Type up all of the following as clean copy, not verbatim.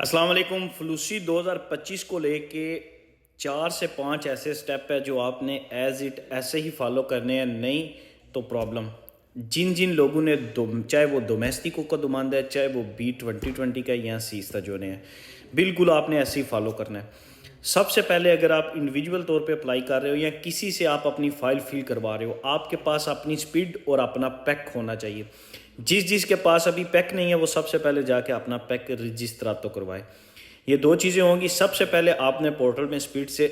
السلام علیکم۔ فلوسی 2025 کو لے کے 4 سے 5 ایسے سٹیپ ہے جو آپ نے ایز اٹ ایسے ہی فالو کرنے ہیں، نہیں تو پرابلم۔ جن لوگوں نے چاہے وہ ڈومیسٹکو کا دماندہ ہے، چاہے وہ B2020 کا یا سیستا جو نے ہے، بالکل آپ نے ایسے ہی فالو کرنا ہے۔ سب سے پہلے اگر آپ انڈیویجول طور پہ اپلائی کر رہے ہو یا کسی سے آپ اپنی فائل فل کروا رہے ہو، آپ کے پاس اپنی سپیڈ اور اپنا پیک ہونا چاہیے۔ جس کے پاس ابھی پیک نہیں ہے وہ سب سے پہلے جا کے اپنا پیک رجسٹرات تو کروائے۔ یہ 2 چیزیں ہوں گی۔ سب سے پہلے آپ نے پورٹل میں سپیڈ سے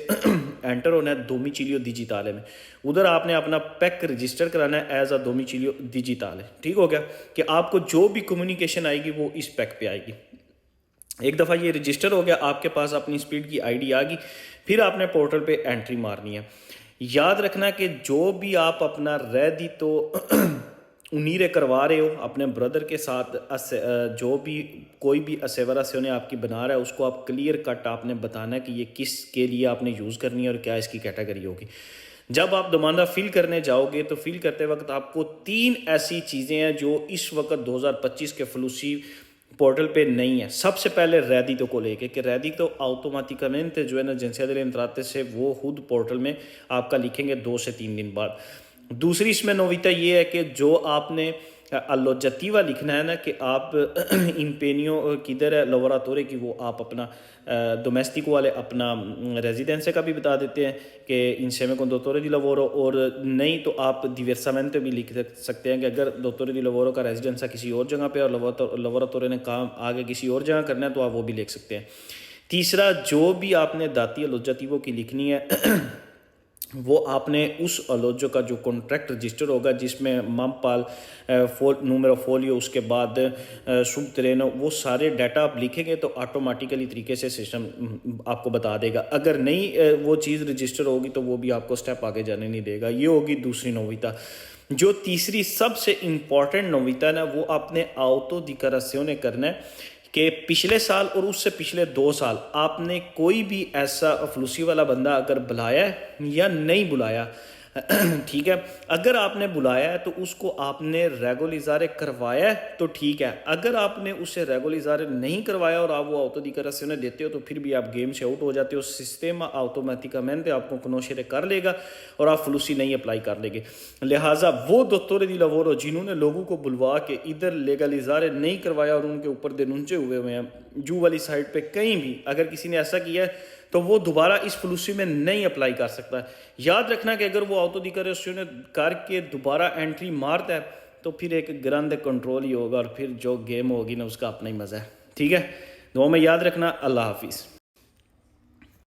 انٹر ہونا ہے دومیچیلیو ڈیجیٹالے میں، ادھر آپ نے اپنا پیک رجسٹر کرانا ہے ایز اے دومیچیلیو ڈیجیٹالے۔ ٹھیک ہو گیا کہ آپ کو جو بھی کمیونیکیشن آئے گی وہ اس پیک پہ آئے گی۔ ایک دفعہ یہ رجسٹر ہو گیا، آپ کے پاس اپنی سپیڈ کی ID آ گئی، پھر آپ نے پورٹل پہ انٹری مارنی ہے۔ یاد رکھنا کہ جو بھی آپ اپنا ریڈی تو انیرے کروا رہے ہو اپنے بردر کے ساتھ، جو بھی کوئی بھی اسیورا سے انہیں آپ کی بنا رہا ہے، اس کو آپ کلیئر کٹ آپ نے بتانا ہے کہ یہ کس کے لیے آپ نے یوز کرنی ہے اور کیا اس کی کیٹیگری ہوگی۔ جب آپ دماندہ فل کرنے جاؤ گے تو فل کرتے وقت آپ کو 3 ایسی چیزیں ہیں جو اس وقت 2025 کے فلوسی پورٹل پہ نہیں ہے۔ سب سے پہلے ریڈیتو کو لے کے کہ ریڈیتو automáticamente جو ہے نا جنسیا دل انتراتے سے وہ خود پورٹل میں آپ کا لکھیں گے 2 سے 3 دن بعد۔ دوسری اس میں نویتا یہ ہے کہ جو آپ نے alloggiativa لکھنا ہے نا کہ آپ امپینیو کدھر ہے لوراتورے کی، وہ آپ اپنا ڈومیسٹکو والے اپنا ریزیڈنس کا بھی بتا دیتے ہیں کہ انسیمے con dottore di lavoro، اور نہیں تو آپ diversamente بھی لکھ سکتے ہیں کہ اگر dottore di lavoro کا ریزیڈنس کسی اور جگہ پہ اور لوراتورے نے کام آگے کسی اور جگہ کرنا ہے تو آپ وہ بھی لکھ سکتے ہیں۔ تیسرا جو بھی آپ نے داتی alloggiativo کی لکھنی ہے وہ آپ نے اس الوجو کا جو کانٹریکٹ رجسٹر ہوگا جس میں ممپال نومرو فولیو، اس کے بعد سب ترینو، وہ سارے ڈیٹا آپ لکھیں گے تو آٹومیٹیکلی طریقے سے سسٹم آپ کو بتا دے گا۔ اگر نہیں وہ چیز رجسٹر ہوگی تو وہ بھی آپ کو سٹیپ آگے جانے نہیں دے گا۔ یہ ہوگی دوسری نویتا۔ جو تیسری سب سے امپورٹنٹ نویتا نا وہ آپ نے آؤٹو ڈیکلاراسیونے کرنا ہے کہ پچھلے سال اور اس سے پچھلے 2 سال آپ نے کوئی بھی ایسا فلوسی والا بندہ اگر بلایا ہے یا نہیں بلایا، ٹھیک ہے، اگر آپ نے بلایا ہے تو اس کو آپ نے ریگولیزارے کروایا ہے تو ٹھیک ہے، اگر آپ نے اسے ریگولیزارے نہیں کروایا اور آپ وہ آؤٹو ڈیکلاراسیونے دیتے ہو تو پھر بھی آپ گیم سے آؤٹ ہو جاتے ہو۔ سسٹم automáticamente آپ کو کنوشرے کر لے گا اور آپ فلوسی نہیں اپلائی کر لے گے۔ لہٰذا وہ dottore di lavoro جنہوں نے لوگوں کو بلوا کے ادھر لیگلیزارے نہیں کروایا اور ان کے اوپر دینونچے ہوئے ہیں جو والی سائٹ پہ، کہیں بھی اگر کسی نے ایسا کیا ہے تو وہ دوبارہ اس فلوسی میں نہیں اپلائی کر سکتا ہے۔ یاد رکھنا کہ اگر وہ آؤٹو ڈیکلاراسیونے کر کے دوبارہ انٹری مارتا ہے تو پھر ایک گراندے کنٹرول ہی ہوگا اور پھر جو گیم ہوگی نا اس کا اپنا ہی مزہ ہے۔ ٹھیک ہے، دعاؤں میں یاد رکھنا۔ اللہ حافظ۔